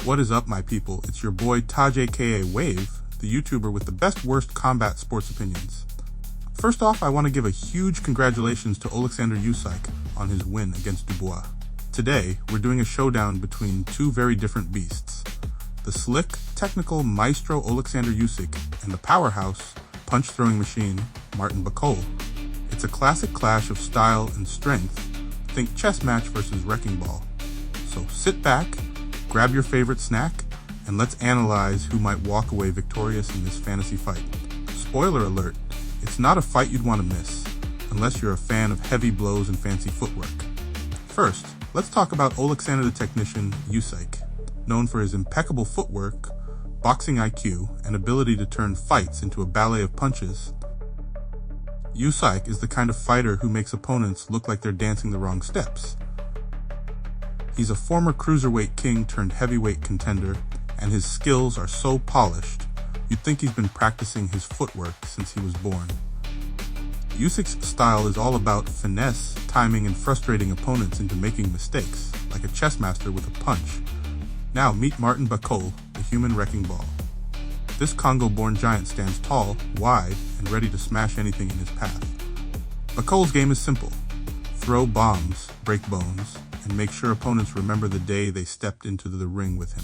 What is up, my people? It's your boy Taj aka Wave, the YouTuber with the best worst combat sports opinions. First off, I want to give a huge congratulations to Oleksander Usyk on his win against Dubois. Today, we're doing a showdown between two very different beasts. The slick, technical maestro Oleksander Usyk and the powerhouse, punch-throwing machine, Martin Bakole. It's a classic clash of style and strength. Think chess match versus wrecking ball. So sit back, grab your favorite snack, and let's analyze who might walk away victorious in this fantasy fight. Spoiler alert, it's not a fight you'd want to miss, unless you're a fan of heavy blows and fancy footwork. First, let's talk about Oleksander the Technician Usyk, known for his impeccable footwork, boxing IQ, and ability to turn fights into a ballet of punches. Usyk is the kind of fighter who makes opponents look like they're dancing the wrong steps. He's a former cruiserweight king turned heavyweight contender, and his skills are so polished, you'd think he's been practicing his footwork since he was born. Usyk's style is all about finesse, timing, and frustrating opponents into making mistakes, like a chess master with a punch. Now meet Martin Bakole, the human wrecking ball. This Congo-born giant stands tall, wide, and ready to smash anything in his path. Bakole's game is simple. Throw bombs, break bones, and make sure opponents remember the day they stepped into the ring with him.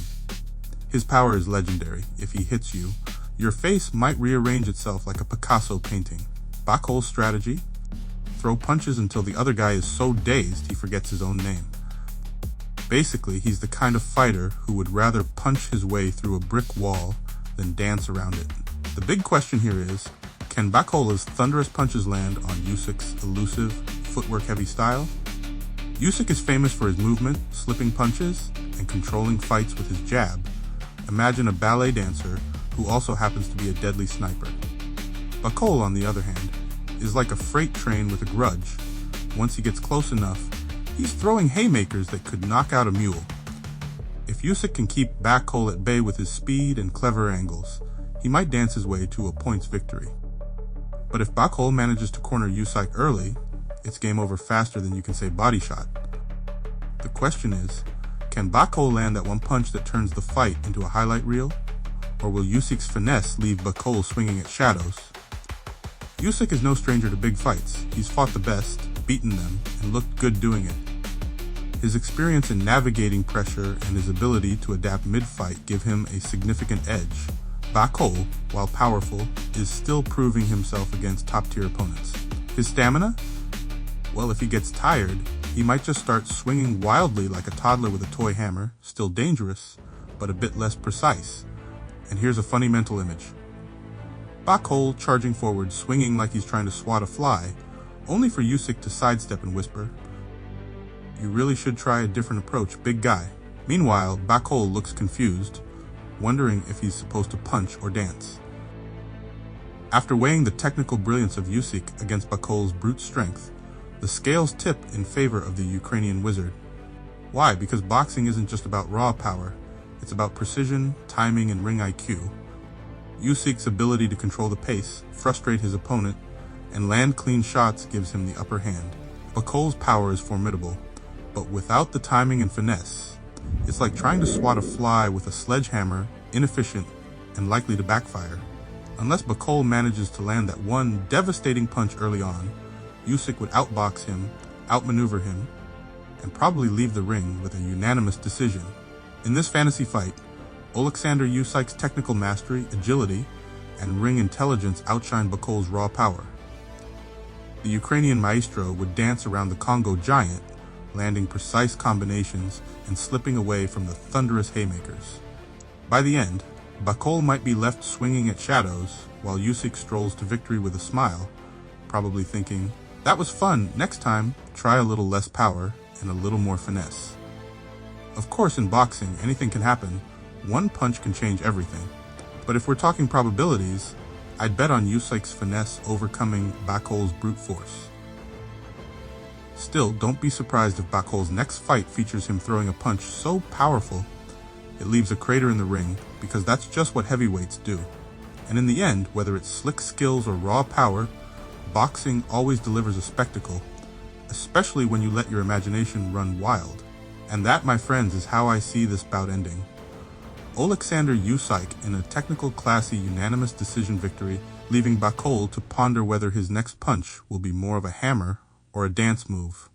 His power is legendary. If he hits you, your face might rearrange itself like a Picasso painting. Bakole's strategy? Throw punches until the other guy is so dazed he forgets his own name. Basically, he's the kind of fighter who would rather punch his way through a brick wall than dance around it. The big question here is, can Bakole's thunderous punches land on Usyk's elusive, footwork-heavy style? Usyk is famous for his movement, slipping punches, and controlling fights with his jab. Imagine a ballet dancer who also happens to be a deadly sniper. Bakole, on the other hand, is like a freight train with a grudge. Once he gets close enough, he's throwing haymakers that could knock out a mule. If Usyk can keep Bakole at bay with his speed and clever angles, he might dance his way to a points victory. But if Bakole manages to corner Usyk early, it's game over faster than you can say body shot. The question is, can Bakole land that one punch that turns the fight into a highlight reel? Or will Usyk's finesse leave Bakole swinging at shadows? Usyk is no stranger to big fights. He's fought the best, beaten them, and looked good doing it. His experience in navigating pressure and his ability to adapt mid-fight give him a significant edge. Bakole, while powerful, is still proving himself against top-tier opponents. His stamina? Well, if he gets tired, he might just start swinging wildly like a toddler with a toy hammer, still dangerous, but a bit less precise. And here's a funny mental image. Bakole charging forward, swinging like he's trying to swat a fly, only for Usyk to sidestep and whisper, "You really should try a different approach, big guy." Meanwhile, Bakole looks confused, wondering if he's supposed to punch or dance. After weighing the technical brilliance of Usyk against Bakole's brute strength, the scales tip in favor of the Ukrainian wizard. Why? Because boxing isn't just about raw power, it's about precision, timing, and ring IQ. Usyk's ability to control the pace, frustrate his opponent, and land clean shots gives him the upper hand. Bakole's power is formidable, but without the timing and finesse, it's like trying to swat a fly with a sledgehammer, inefficient, and likely to backfire. Unless Bakole manages to land that one devastating punch early on, Usyk would outbox him, outmaneuver him, and probably leave the ring with a unanimous decision. In this fantasy fight, Oleksander Usyk's technical mastery, agility, and ring intelligence outshine Bakole's raw power. The Ukrainian maestro would dance around the Congo giant, landing precise combinations and slipping away from the thunderous haymakers. By the end, Bakole might be left swinging at shadows, while Usyk strolls to victory with a smile, probably thinking, "That was fun, next time, try a little less power and a little more finesse." Of course, in boxing, anything can happen. One punch can change everything. But if we're talking probabilities, I'd bet on Usyk's finesse overcoming Bakole's brute force. Still, don't be surprised if Bakole's next fight features him throwing a punch so powerful it leaves a crater in the ring, because that's just what heavyweights do. And in the end, whether it's slick skills or raw power, boxing always delivers a spectacle, especially when you let your imagination run wild. And that, my friends, is how I see this bout ending. Oleksander Usyk in a technical classy unanimous decision victory, leaving Bakole to ponder whether his next punch will be more of a hammer or a dance move.